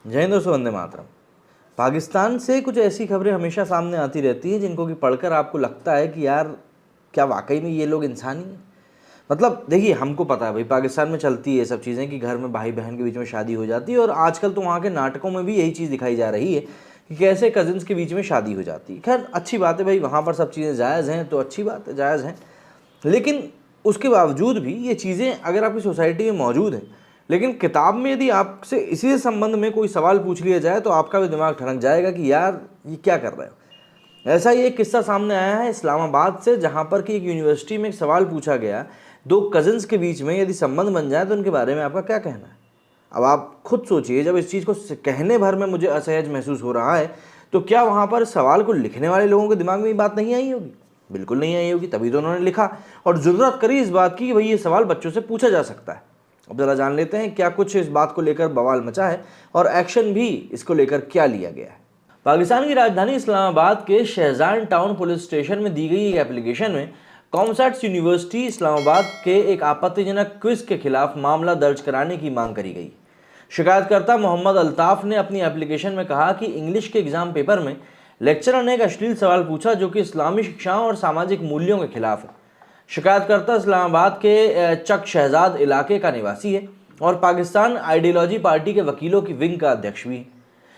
जय हिंद दोस्तों, वंदे मातरम। पाकिस्तान से कुछ ऐसी खबरें हमेशा सामने आती रहती हैं जिनको कि पढ़कर आपको लगता है कि यार क्या वाकई में ये लोग इंसान ही हैं। मतलब देखिए, हमको पता है भाई पाकिस्तान में चलती है ये सब चीज़ें कि घर में भाई बहन के बीच में शादी हो जाती है, और आजकल तो वहाँ के नाटकों में भी यही चीज़ दिखाई जा रही है कि कैसे कजिन्स के बीच में शादी हो जाती है। खैर अच्छी बात है भाई, वहाँ पर सब चीज़ें जायज़ हैं तो अच्छी बात है, जायज़ हैं। लेकिन उसके बावजूद भी ये चीज़ें अगर आपकी सोसाइटी में मौजूद हैं, लेकिन किताब में यदि आपसे इसी संबंध में कोई सवाल पूछ लिया जाए तो आपका भी दिमाग ठनक जाएगा कि यार ये क्या कर रहे हो। ऐसा ही एक किस्सा सामने आया है इस्लामाबाद से, जहाँ पर कि एक यूनिवर्सिटी में एक सवाल पूछा गया, दो कजिन्स के बीच में यदि संबंध बन जाए तो उनके बारे में आपका क्या कहना है। अब आप खुद सोचिए, जब इस चीज़ को कहने भर में मुझे असहज महसूस हो रहा है तो क्या वहाँ पर सवाल को लिखने वाले लोगों के दिमाग में ये बात नहीं आई होगी? बिल्कुल नहीं आई होगी, तभी तो उन्होंने लिखा और ज़रूरत करी इस बात की कि भाई ये सवाल बच्चों से पूछा जा सकता है। अब ज़रा जान लेते हैं क्या कुछ इस बात को लेकर बवाल मचा है और एक्शन भी इसको लेकर क्या लिया गया है। पाकिस्तान की राजधानी इस्लामाबाद के शहजान टाउन पुलिस स्टेशन में दी गई एक एप्लीकेशन में कॉमसैट्स यूनिवर्सिटी इस्लामाबाद के एक आपत्तिजनक क्विज के खिलाफ मामला दर्ज कराने की मांग करी गई। शिकायतकर्ता मोहम्मद अल्ताफ ने अपनी एप्लीकेशन में कहा कि इंग्लिश के एग्जाम पेपर में लेक्चरर ने एक अश्लील सवाल पूछा जो कि इस्लामी शिक्षाओं और सामाजिक मूल्यों के खिलाफ है। शिकायतकर्ता इस्लामाबाद के चक शहजाद इलाके का निवासी है और पाकिस्तान आइडियोलॉजी पार्टी के वकीलों की विंग का अध्यक्ष भी है।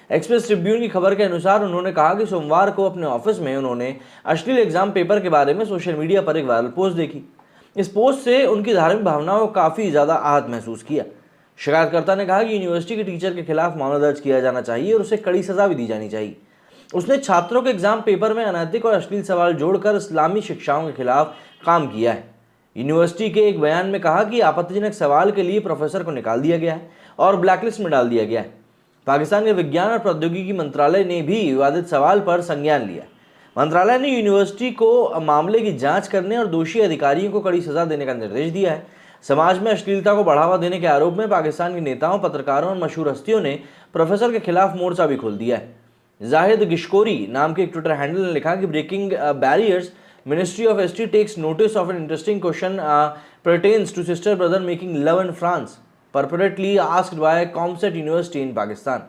एक्सप्रेस ट्रिब्यून की खबर के अनुसार उन्होंने कहा कि सोमवार को अपने ऑफिस में उन्होंने अश्लील एग्जाम पेपर के बारे में सोशल मीडिया पर एक वायरल पोस्ट देखी। इस पोस्ट से उनकी धार्मिक भावनाओं को काफ़ी ज़्यादा आहत महसूस किया। शिकायतकर्ता ने कहा कि यूनिवर्सिटी के टीचर के खिलाफ मामला दर्ज किया जाना चाहिए और उसे कड़ी सजा भी दी जानी चाहिए। उसने छात्रों के एग्जाम पेपर में अनैतिक और अश्लील सवाल जोड़कर इस्लामी शिक्षाओं के खिलाफ काम किया है। यूनिवर्सिटी के एक बयान में कहा कि आपत्तिजनक सवाल के लिए प्रोफेसर को निकाल दिया गया है और ब्लैकलिस्ट में डाल दिया गया है। पाकिस्तान के विज्ञान और प्रौद्योगिकी मंत्रालय ने भी विवादित सवाल पर संज्ञान लिया। मंत्रालय ने यूनिवर्सिटी को मामले की जांच करने और दोषी अधिकारियों को कड़ी सजा देने का निर्देश दिया है। समाज में अश्लीलता को बढ़ावा देने के आरोप में पाकिस्तान के नेताओं, पत्रकारों और मशहूर हस्तियों ने प्रोफेसर के खिलाफ मोर्चा भी खोल दिया है। जाहिद गिशकोरी नाम के एक ट्विटर हैंडल ने लिखा कि breaking barriers, ministry of ST takes notice of an interesting question pertains to sister brother making love in France purportedly asked by COMSAT university in Pakistan.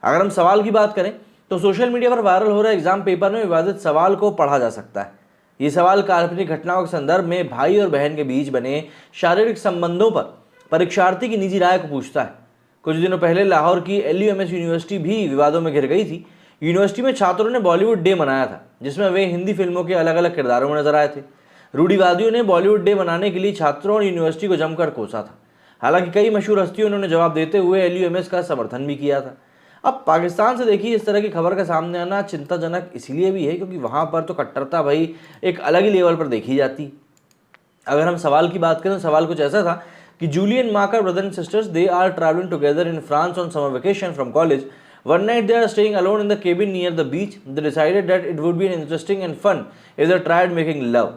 अगर हम सवाल की बात करें तो सोशल मीडिया पर वायरल हो रहे एग्जाम पेपर में विवादित सवाल को पढ़ा जा सकता है। ये सवाल काल्पनिक घटनाओं के संदर्भ में भाई और बहन के बीच बने शारीरिक संबंधों पर परीक्षार्थी की निजी राय को पूछता है। कुछ दिनों पहले लाहौर की LUMS यूनिवर्सिटी भी विवादों में घिर गई थी। यूनिवर्सिटी में छात्रों ने बॉलीवुड डे मनाया था जिसमें वे हिंदी फिल्मों के अलग अलग किरदारों में नजर आए थे। रूढ़िवादियों ने बॉलीवुड डे मनाने के लिए छात्रों और यूनिवर्सिटी को जमकर कोसा था। हालांकि कई मशहूर हस्तियों ने जवाब देते हुए LUMS का समर्थन भी किया था। अब पाकिस्तान से देखिए इस तरह की खबर का सामने आना चिंताजनक इसलिए भी है क्योंकि वहाँ पर तो कट्टरता भाई एक अलग ही लेवल पर देखी जाती। अगर हम सवाल की बात करें तो सवाल कुछ ऐसा था कि Julian Marker brother and sisters, they are travelling together in France on summer vacation from college. One night they are staying alone in the cabin near the beach. They decided that it would be interesting and fun if they tried making love.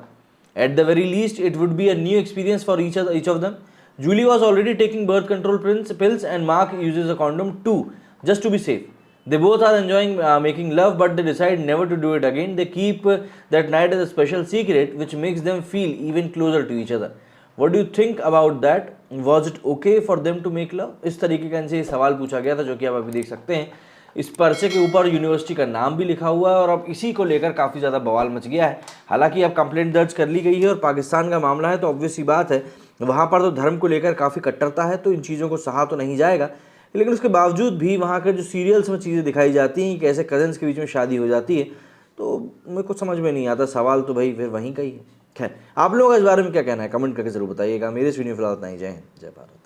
At the very least, it would be a new experience for each of them. Julie was already taking birth control pills and Mark uses a condom too, just to be safe. They both are enjoying making love, but they decide never to do it again. They keep that night as a special secret, which makes them feel even closer to each other. What do you think about that? Was it okay for them to make love? इस तरीके का इनसे सवाल पूछा गया था जो कि आप अभी देख सकते हैं। इस पर्चे के ऊपर यूनिवर्सिटी का नाम भी लिखा हुआ है और अब इसी को लेकर काफ़ी ज़्यादा बवाल मच गया है। हालांकि अब कंप्लेंट दर्ज कर ली गई है और पाकिस्तान का मामला है तो ऑब्वियस सी बात है वहाँ पर तो धर्म को लेकर काफ़ी कट्टरता है, तो इन चीज़ों को सहा तो नहीं जाएगा। लेकिन उसके बावजूद भी वहाँ के जो सीरियल्स में चीज़ें दिखाई जाती हैं कि कैसे कजन्स के बीच में शादी हो जाती है, तो मेरे को समझ में नहीं आता। सवाल तो भाई फिर वहीं का ही है। खैर, आप लोगों का इस बारे में क्या कहना है कमेंट करके ज़रूर बताइएगा। मेरे इस वीडियो फिलहाल इतना ही। जय हिंद, जय भारत।